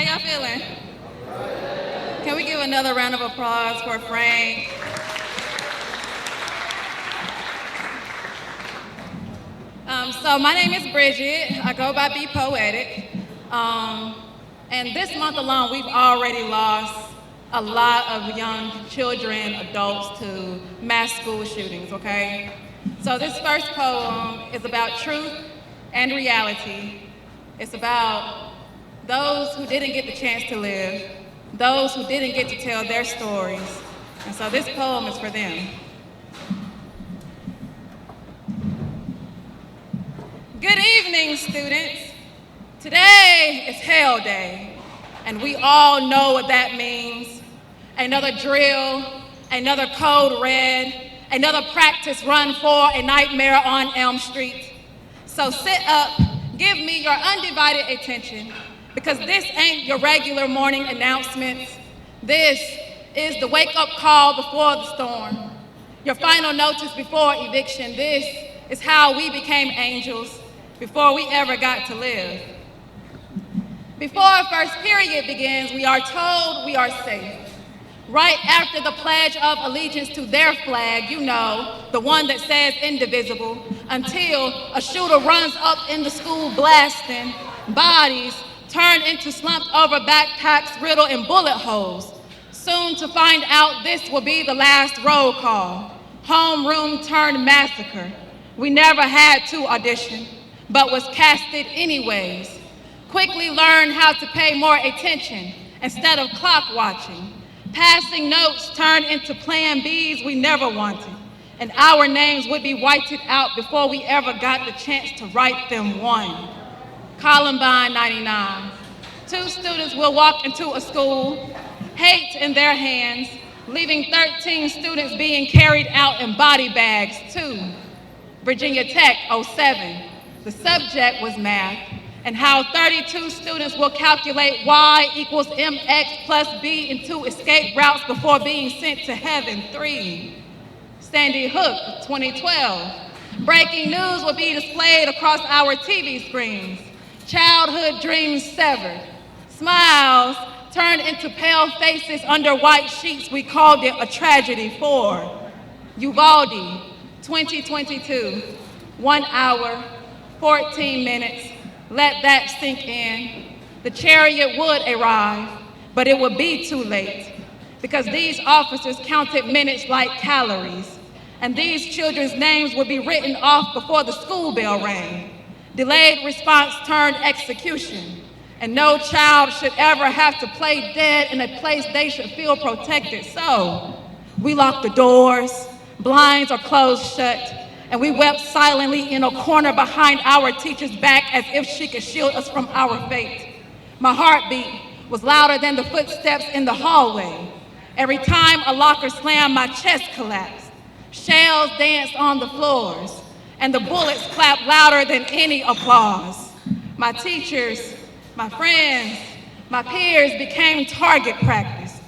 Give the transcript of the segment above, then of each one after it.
How y'all feeling? Can we give another round of applause for Frank? So my name is Bridget. I go by Be Poetic. And this month alone, we've already lost a lot of young children, adults to mass school shootings, okay? So this first poem is about truth and reality. It's about those who didn't get the chance to live, those who didn't get to tell their stories. And so this poem is for them. Good evening, students. Today is Hell Day, and we all know what that means. Another drill, another code red, another practice run for a nightmare on Elm Street. So sit up, give me your undivided attention, because this ain't your regular morning announcements. This is the wake-up call before the storm, your final notice before eviction. This is how we became angels before we ever got to live. Before first period begins, we are told we are safe. Right after the Pledge of Allegiance to their flag, you know, the one that says indivisible, until a shooter runs up in the school blasting, bodies turn into slumped over backpacks riddled in bullet holes. Soon to find out this will be the last roll call. Homeroom turned massacre. We never had to audition, but was casted anyways. Quickly learned how to pay more attention instead of clock watching. Passing notes turned into plan Bs we never wanted, and our names would be whited out before we ever got the chance to write them one. Columbine 99. 2 students will walk into a school, hate in their hands, leaving 13 students being carried out in body bags. 2. Virginia Tech 07. The subject was math, and how 32 students will calculate y equals mx plus b into escape routes before being sent to heaven. 3. Sandy Hook 2012. Breaking news will be displayed across our TV screens. Childhood dreams severed. Smiles turned into pale faces under white sheets. We called it a tragedy. 4. Uvalde 2022. 1 hour, 14 minutes. Let that sink in. The chariot would arrive, but it would be too late, because these officers counted minutes like calories, and these children's names would be written off before the school bell rang. Delayed response turned execution, and no child should ever have to play dead in a place they should feel protected. So we locked the doors, blinds are closed shut, and we wept silently in a corner behind our teacher's back as if she could shield us from our fate. My heartbeat was louder than the footsteps in the hallway. Every time a locker slammed, my chest collapsed. Shells danced on the floors, and the bullets clapped louder than any applause. My teachers, my friends, my peers became target practice.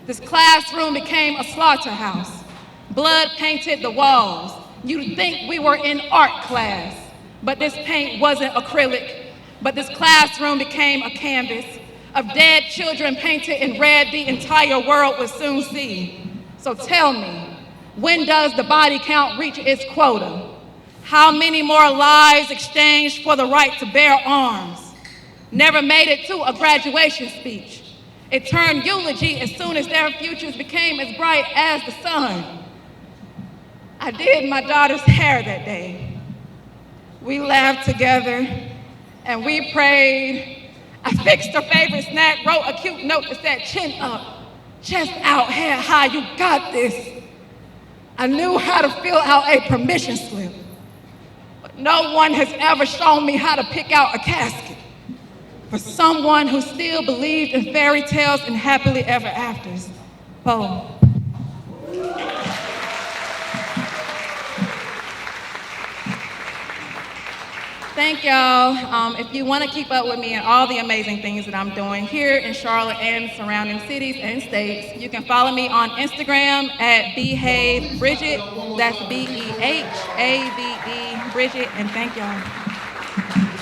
This classroom became a slaughterhouse. Blood painted the walls. You'd think we were in art class, but this paint wasn't acrylic. But this classroom became a canvas of dead children painted in red the entire world would soon see. So tell me, when does the body count reach its quota? How many more lives exchanged for the right to bear arms? Never made it to a graduation speech. It turned eulogy as soon as their futures became as bright as the sun. I did my daughter's hair that day. We laughed together and we prayed. I fixed her favorite snack, wrote a cute note that said, chin up, chest out, head high, you got this. I knew how to fill out a permission slip, but no one has ever shown me how to pick out a casket for someone who still believed in fairy tales and happily ever afters. Poem. Thank y'all. If you want to keep up with me and all the amazing things that I'm doing here in Charlotte and surrounding cities and states, you can follow me on Instagram at Behave Bridget. That's Behave Bridget, and thank y'all.